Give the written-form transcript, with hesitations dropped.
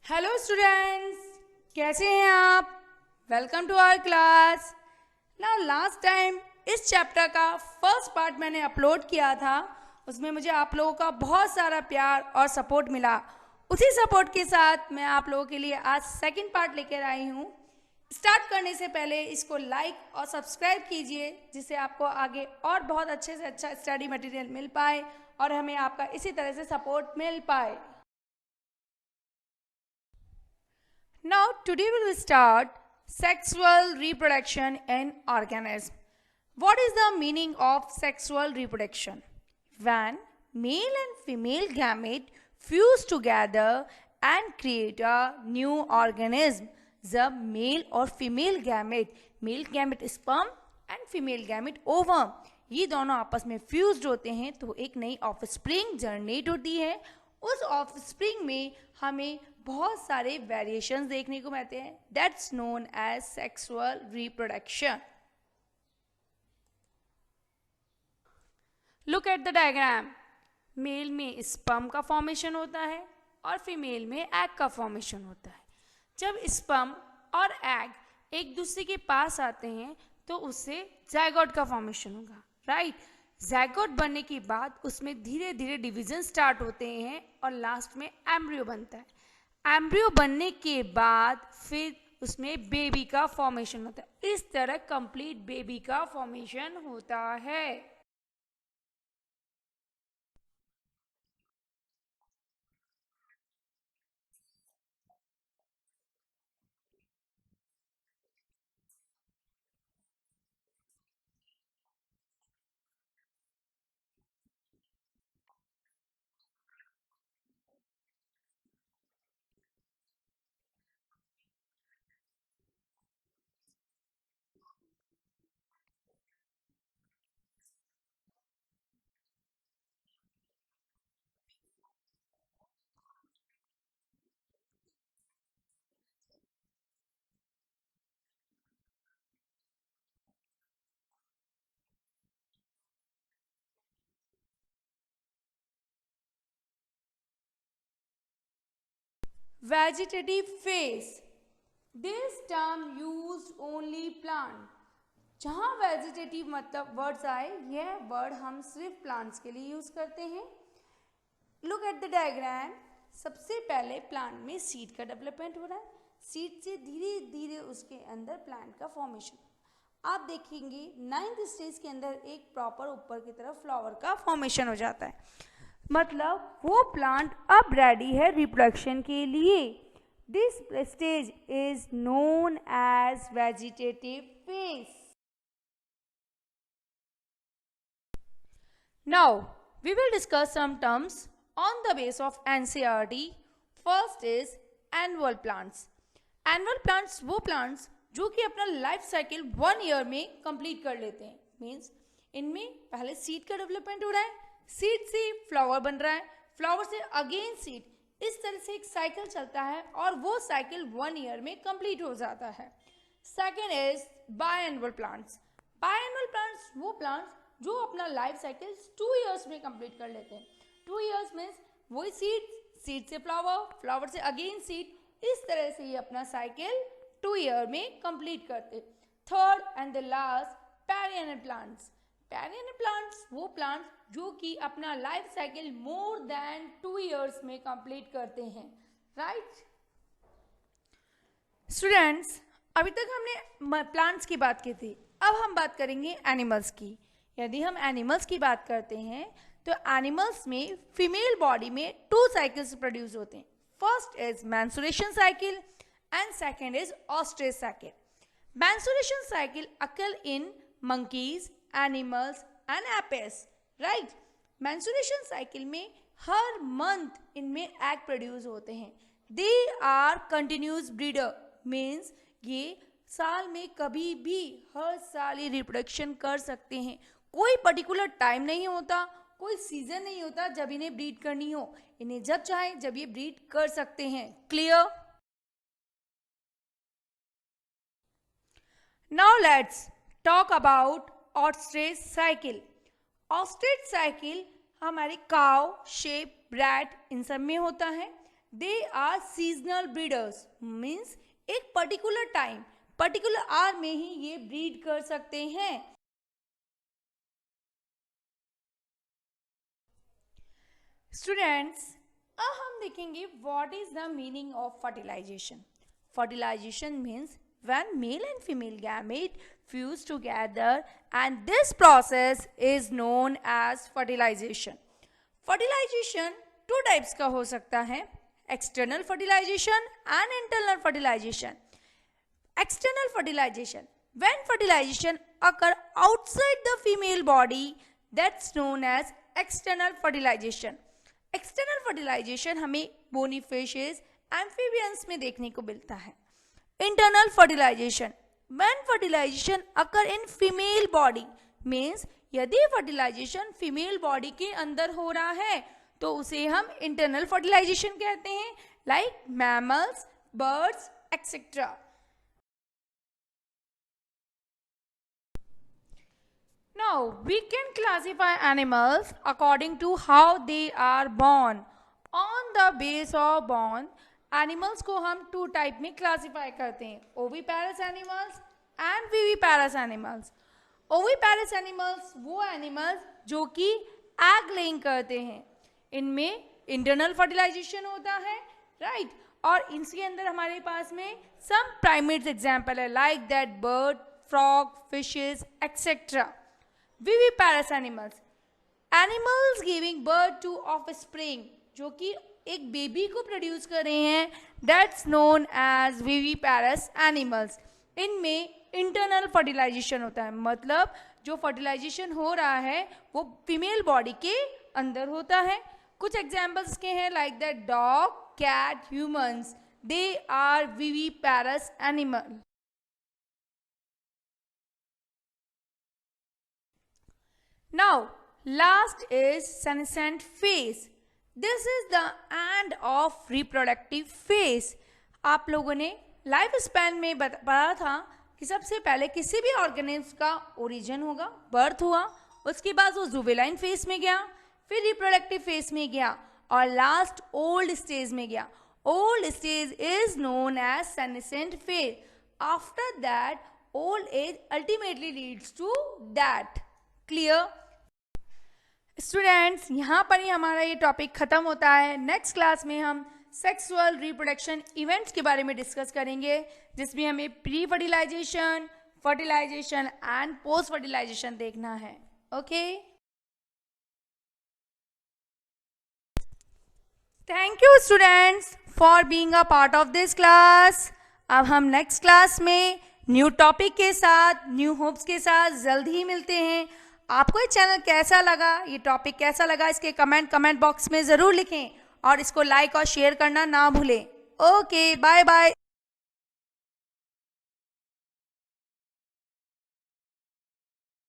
Hello students, कैसे हैं आप? Welcome to our class. Now last time इस चैप्टर का फर्स्ट पार्ट मैंने अपलोड किया था, उसमें मुझे आप लोगों का बहुत सारा प्यार और सपोर्ट मिला। उसी सपोर्ट के साथ मैं आप लोगों के लिए आज सेकंड पार्ट लेकर आई हूँ। स्टार्ट करने से पहले इसको लाइक और सब्सक्राइब कीजिए, जिससे आपको आगे और बहुत अच्छे से अच्छा स्टडी मटेरियल मिल पाए और हमें आपका इसी तरह से सपोर्ट मिल पाए। Now today we will start sexual reproduction in organism. What is the meaning of sexual reproduction? When male and female gamete fuse together and create a new organism. The male और female gamete sperm and female gamete ovum, ये दोनों आपस में fused होते हैं तो एक नई ऑफस्प्रिंग जनरेट होती है। उस ऑफस्प्रिंग में हमें बहुत सारे वेरिएशंस देखने को मिलते हैं। That's known as sexual reproduction. Look at the diagram. Male में स्पर्म का फॉर्मेशन होता है और फीमेल में एग का फॉर्मेशन होता है। जब स्पर्म और एग एक दूसरे के पास आते हैं तो उससे जायगोट का फॉर्मेशन होगा, राइट। जायगोट बनने के बाद उसमें धीरे धीरे डिवीजन स्टार्ट होते हैं और लास्ट में एम्ब्रियो बनता है। एम्ब्रियो बनने के बाद फिर उसमें बेबी का फॉर्मेशन होता है। इस तरह कंप्लीट बेबी का फॉर्मेशन होता है। Vegetative phase. This term used only plant. जहाँ वेजिटेटिव मतलब वर्ड्स आए, यह वर्ड हम सिर्फ प्लांट्स के लिए यूज करते हैं। Look at the diagram. सबसे पहले प्लांट में सीड का डेवलपमेंट हो रहा है। सीड से धीरे धीरे उसके अंदर प्लांट का फॉर्मेशन। आप देखेंगे 9th स्टेज के अंदर एक प्रॉपर ऊपर की तरफ फ्लावर का फॉर्मेशन हो जाता है, मतलब वो प्लांट अब रेडी है रिप्रोडक्शन के लिए। This stage is known as vegetative phase. Now we will discuss some terms on the base of NCERT. First is annual plants. Annual plants वो प्लांट्स जो कि अपना लाइफ साइकिल 1 ईयर में complete कर लेते हैं। मीन्स इनमें पहले सीड का डेवलपमेंट हो रहा है, सीड से फ्लावर बन रहा है, फ्लावर से अगेन सीड, इस तरह से एक साइकिल चलता है और वो साइकिल 1 ईयर में कंप्लीट हो जाता है। Second is biannual plants. Biannual plants वो प्लांट्स जो अपना लाइफ साइकिल 2 ईयर्स में कंप्लीट कर लेते हैं। 2 ईयर्स मीन्स वही सीड, सीड से फ्लावर, फ्लावर से अगेन सीड, इस तरह से ये अपना साइकिल 2 ईयर में कंप्लीट करते। Third and the last perennial plants. Perennial plants वो प्लांट्स जो कि अपना life cycle more than 2 years में कंप्लीट करते हैं, राइट। स्टूडेंट्स, अभी तक हमने प्लांट्स की बात की थी, अब हम बात करेंगे एनिमल्स की। यदि हम एनिमल्स की बात करते हैं तो एनिमल्स में फीमेल बॉडी में 2 साइकिल्स प्रोड्यूस होते हैं। First is menstruation cycle and second is oestrous cycle. Menstruation cycle occur in monkeys, animals and apes, right? Menstruation cycle में हर मंथ इनमें एग प्रोड्यूस होते हैं। They are continuous breeder, means ये साल में कभी भी हर साल ये रिप्रोडक्शन कर सकते हैं। कोई पर्टिकुलर टाइम नहीं होता, कोई सीजन नहीं होता जब इन्हें ब्रीड करनी हो। इन्हें जब चाहे जब ये ब्रीड कर सकते हैं। Clear? Now let's talk about oestrous cycle. Oestrous cycle हमारे काउ, शेप, रैट इन सब में होता है। They are seasonal breeders, means एक पर्टिकुलर टाइम, पर्टिकुलर आवर में ही ये ब्रीड कर सकते हैं। स्टूडेंट्स, अब हम देखेंगे what is the meaning of fertilisation. Fertilisation means when male and female gamete fuse together, and this process is known as fertilization. Fertilization two types का हो सकता है, external fertilization and internal fertilization. External fertilization, when fertilization occur outside the female body, that's known as external fertilization. External fertilization हमें bony fishes, amphibians में देखने को मिलता है. Internal fertilization, when fertilization occur in female body, means यदि fertilization female body के अंदर हो रहा है तो उसे हम internal fertilization कहते हैं, like mammals, birds, etc. Now we can classify animals according to how they are born. On the base of born, animals को हम टू टाइप में क्लासीफाई करते हैं, oviparous animals and viviparous animals. Oviparous animals वो animals जो कि egg laying करते हैं, इनमें इंटरनल फर्टिलाइजेशन होता है, राइट, और इनके अंदर हमारे पास में सम प्राइमेट्स एग्जाम्पल है, like that bird, frog, fishes etcetera. Viviparous animals, animals giving birth to offspring, जो कि एक बेबी को प्रोड्यूस कर रहे हैं, that's known as viviparous animals. इनमें इंटरनल फर्टिलाइजेशन होता है, मतलब जो फर्टिलाइजेशन हो रहा है वो फीमेल बॉडी के अंदर होता है। कुछ एग्जाम्पल्स के हैं, like that dog, cat, humans, they are viviparous animal. Now last is senescent phase. This is the end of reproductive phase. आप लोगों ने लाइफ स्पैन में पढ़ा था कि सबसे पहले किसी भी ऑर्गेनिज्म का ओरिजिन होगा, बर्थ हुआ, उसके बाद वो जुवेलाइन फेज में गया, फिर रिप्रोडक्टिव फेज में गया और लास्ट ओल्ड स्टेज में गया। Old stage is known as senescent phase. After that old age ultimately leads to death. Clear? Students, यहाँ पर ही हमारा ये टॉपिक खत्म होता है। नेक्स्ट क्लास में हम सेक्सुअल रिप्रोडक्शन इवेंट्स के बारे में डिस्कस करेंगे, जिसमें हमें pre fertilisation, fertilisation and post fertilisation देखना है। Okay, thank you students for being a part of this class. अब हम नेक्स्ट क्लास में न्यू टॉपिक के साथ, न्यू होप्स के साथ जल्द ही मिलते हैं। आपको ये चैनल कैसा लगा, ये टॉपिक कैसा लगा, इसके कमेंट बॉक्स में ज़रूर लिखें और इसको लाइक और शेयर करना ना भूलें। Okay, bye bye.